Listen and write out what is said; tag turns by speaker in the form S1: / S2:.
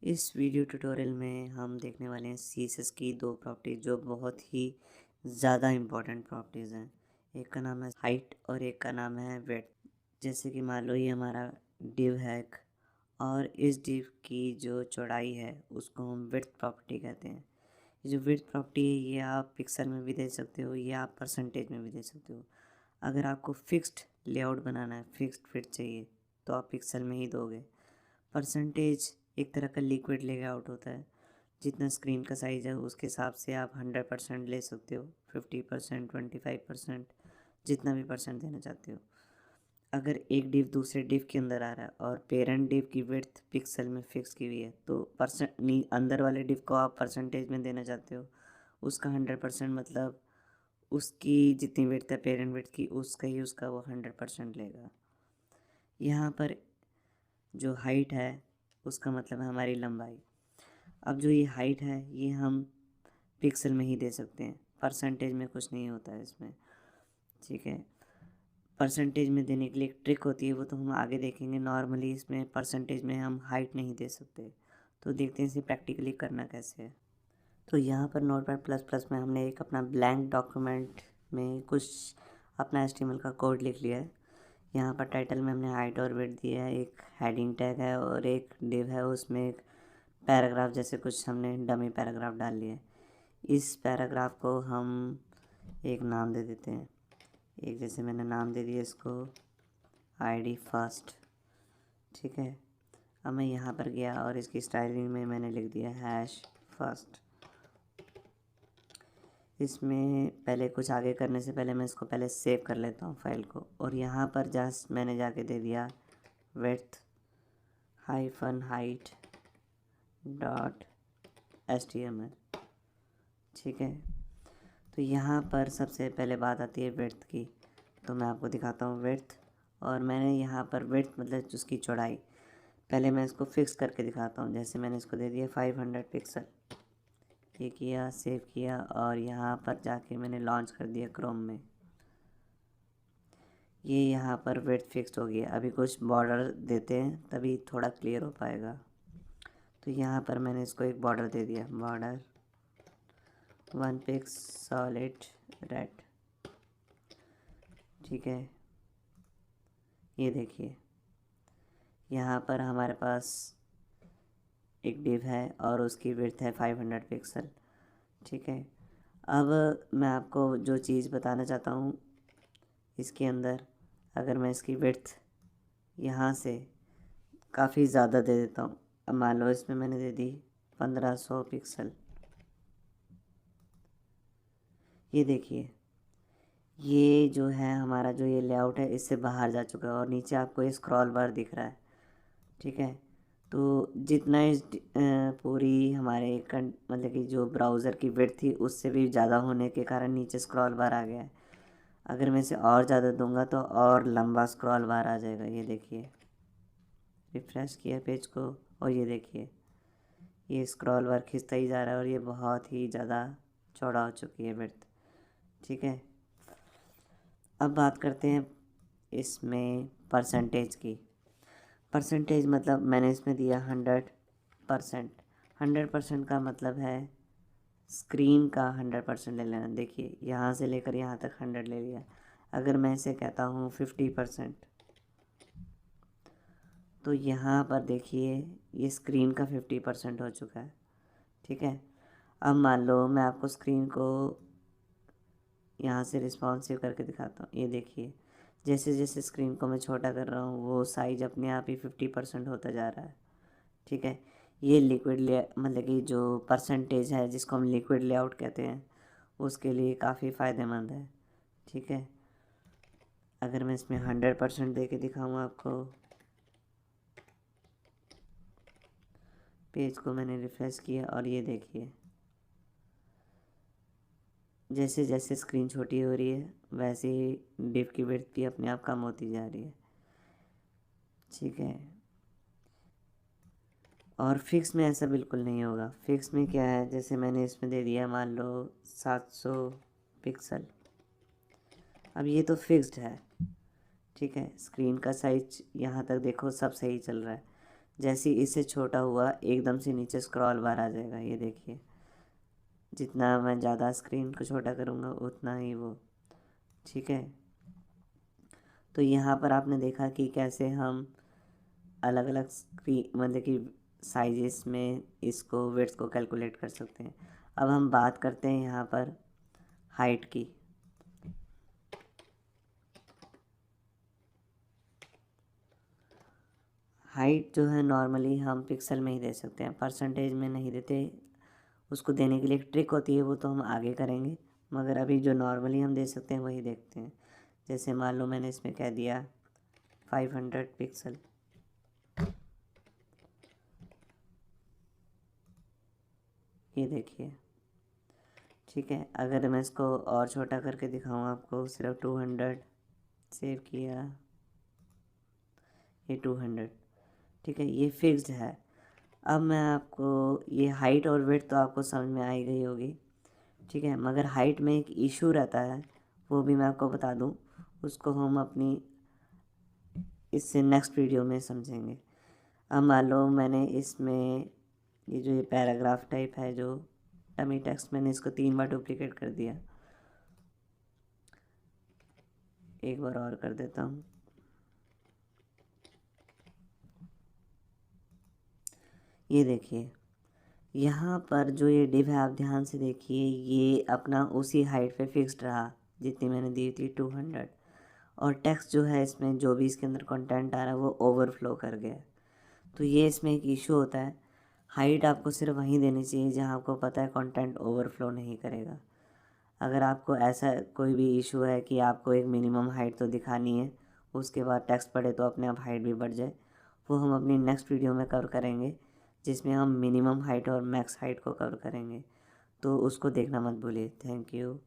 S1: इस video tutorial में हम देखने वाले हैं सीएसएस की दो प्रॉपर्टीज जो बहुत ही ज़्यादा इम्पोर्टेंट प्रॉपर्टीज़ हैं। एक का नाम है हाइट और एक का नाम है विड्थ। जैसे कि मान लो ये हमारा डिव है और इस डिव की जो चौड़ाई है उसको हम विड्थ प्रॉपर्टी कहते हैं। ये जो विड्थ प्रॉपर्टी है ये आप पिक्सल में भी दे सकते हो या आप परसेंटेज में भी दे सकते हो। अगर आपको फिक्स्ड लेआउट बनाना है, फिक्स्ड फिट चाहिए, तो आप पिक्सल में ही दोगे। परसेंटेज एक तरह का लिक्विड लेआउट होता है। जितना स्क्रीन का साइज़ है उसके हिसाब से आप 100% ले सकते हो, 50%, 25%, जितना भी परसेंट देना चाहते हो। अगर एक डिव दूसरे डिव के अंदर आ रहा है और पेरेंट डिव की विड्थ पिक्सल में फिक्स की हुई है, तो अंदर वाले डिव को आप परसेंटेज में देना चाहते हो, उसका 100% मतलब उसकी जितनी विड्थ है पेरेंट विड्थ की उसका वो 100% लेगा। यहाँ पर जो हाइट है उसका मतलब है हमारी लंबाई। अब जो ये हाइट है ये हम पिक्सल में ही दे सकते हैं, परसेंटेज में कुछ नहीं होता है इसमें। ठीक है, परसेंटेज में देने के लिए एक ट्रिक होती है, वो तो हम आगे देखेंगे। नॉर्मली इसमें परसेंटेज में हम हाइट नहीं दे सकते, तो देखते हैं इसे प्रैक्टिकली करना कैसे है। तो यहाँ पर नोटपैड प्लस प्लस में हमने एक अपना ब्लैंक डॉक्यूमेंट में कुछ अपना एचटीएमएल का कोड लिख लिया है। यहाँ पर टाइटल में हमने हाइट और विड्थ दिया है, एक हेडिंग टैग है और एक डिव है, उसमें एक पैराग्राफ जैसे कुछ हमने डमी पैराग्राफ डाल लिया है। इस पैराग्राफ को हम एक नाम दे देते हैं। एक जैसे मैंने नाम दे दिया इसको आईडी फर्स्ट। ठीक है, अब मैं यहाँ पर गया और इसकी स्टाइलिंग में मैंने लिख दिया हैश फर्स्ट। इसमें पहले कुछ आगे करने से पहले मैं इसको पहले सेव कर लेता हूँ फाइल को, और यहाँ पर जस्ट मैंने जाके दे दिया width hyphen height dot HTML। ठीक है, तो यहाँ पर सबसे पहले बात आती है विड्थ की, तो मैं आपको दिखाता हूँ विड्थ। और मैंने यहाँ पर विड्थ मतलब उसकी चौड़ाई पहले मैं इसको फिक्स करके दिखाता हूँ। जैसे मैंने इसको दे दिया 500 पिक्सल, ये किया, सेव किया और यहाँ पर जाके मैंने लॉन्च कर दिया क्रोम में। ये यहाँ पर विड्थ फिक्स्ड हो गया। अभी कुछ बॉर्डर देते हैं तभी थोड़ा क्लियर हो पाएगा। तो यहाँ पर मैंने इसको एक बॉर्डर दे दिया, बॉर्डर 1 पिक्स सॉलिड रेड। ठीक है, ये देखिए यहाँ पर हमारे पास एक डिव है और उसकी विड्थ है 500 पिक्सल। ठीक है, अब मैं आपको जो चीज़ बताना चाहता हूँ इसके अंदर, अगर मैं इसकी विड्थ यहाँ से काफ़ी ज़्यादा दे देता हूँ। अब मान लो इसमें मैंने दे दी 1500 पिक्सल। ये देखिए ये जो है हमारा जो ये लेआउट है इससे बाहर जा चुका है और नीचे आपको ये स्क्रॉल बार दिख रहा है। ठीक है, तो जितना इस पूरी हमारे मतलब कि जो ब्राउज़र की विड्थ थी उससे भी ज़्यादा होने के कारण नीचे स्क्रॉल बार आ गया है। अगर मैं इसे और ज़्यादा दूंगा तो और लंबा स्क्रॉल बार आ जाएगा। ये देखिए, रिफ़्रेश किया पेज को और ये देखिए ये स्क्रॉल बार खिंचता ही जा रहा है और ये बहुत ही ज़्यादा चौड़ा हो चुकी है विड्थ। ठीक है, अब बात करते हैं इसमें परसेंटेज की। परसेंटेज मतलब मैंने इसमें दिया 100%। 100% का मतलब है स्क्रीन का 100% ले लेना। देखिए यहाँ से लेकर यहाँ तक 100 ले लिया। अगर मैं इसे कहता हूँ 50%, तो यहाँ पर देखिए ये स्क्रीन का 50% हो चुका है। ठीक है, अब मान लो मैं आपको स्क्रीन को यहाँ से रिस्पॉन्सिव करके दिखाता हूँ। ये देखिए जैसे जैसे स्क्रीन को मैं छोटा कर रहा हूँ वो साइज अपने आप ही 50% होता जा रहा है। ठीक है, ये लिक्विड ले मतलब कि जो परसेंटेज है जिसको हम लिक्विड लेआउट कहते हैं उसके लिए काफ़ी फ़ायदेमंद है। ठीक है, अगर मैं इसमें 100% दे के दिखाऊँ आपको, पेज को मैंने रिफ्रेश किया और ये देखिए जैसे जैसे स्क्रीन छोटी हो रही है वैसे ही डिव की विड्थ भी अपने आप कम होती जा रही है। ठीक है, और फिक्स में ऐसा बिल्कुल नहीं होगा। फिक्स में क्या है, जैसे मैंने इसमें दे दिया मान लो 700 पिक्सल। अब ये तो फिक्स्ड है। ठीक है, स्क्रीन का साइज यहाँ तक देखो सब सही चल रहा है। जैसे ही इससे छोटा हुआ एकदम से नीचे स्क्रॉल बार आ जाएगा, ये देखिए। जितना मैं ज़्यादा स्क्रीन को छोटा करूँगा उतना ही वो, ठीक है। तो यहाँ पर आपने देखा कि कैसे हम अलग अलग स्क्रीन मतलब कि साइजेस में इसको विड्थ को कैलकुलेट कर सकते हैं। अब हम बात करते हैं यहाँ पर हाइट की। हाइट जो है नॉर्मली हम पिक्सल में ही दे सकते हैं, परसेंटेज में नहीं देते। उसको देने के लिए एक ट्रिक होती है, वो तो हम आगे करेंगे, मगर अभी जो नॉर्मली हम दे सकते हैं वही देखते हैं। जैसे मान लो मैंने इसमें कह दिया 500 पिक्सल, ये देखिए, ठीक है। अगर मैं इसको और छोटा करके दिखाऊँ आपको, सिर्फ 200 सेव किया, ये 200, ठीक है, ये फिक्स्ड है। अब मैं आपको ये हाइट और वेट तो आपको समझ में आ ही गई होगी, ठीक है, मगर हाइट में एक इशू रहता है, वो भी मैं आपको बता दूं, उसको हम अपनी इससे नेक्स्ट वीडियो में समझेंगे। अब मान लो मैंने इसमें ये पैराग्राफ टाइप है जो डमी टेक्स्ट, मैंने इसको 3 बार डुप्लीकेट कर दिया, एक बार और कर देता हूँ। ये देखिए, यहाँ पर जो ये डिव है आप ध्यान से देखिए, ये अपना उसी हाइट पे फिक्स्ड रहा जितनी मैंने दी थी 200, और टेक्स्ट जो है इसमें जो भी इसके अंदर कंटेंट आ रहा है वो ओवरफ्लो कर गया। तो ये इसमें एक इशू होता है। हाइट आपको सिर्फ वहीं देनी चाहिए जहाँ आपको पता है कंटेंट ओवरफ्लो नहीं करेगा। अगर आपको ऐसा कोई भी इशू है कि आपको एक मिनिमम हाइट तो दिखानी है, उसके बाद टेक्स्ट पढ़े तो अपने आप हाइट भी बढ़ जाए, वो हम अपनी नेक्स्ट वीडियो में कवर करेंगे, जिसमें हम मिनिमम हाइट और मैक्स हाइट को कवर करेंगे। तो उसको देखना मत भूलिए। Thank you.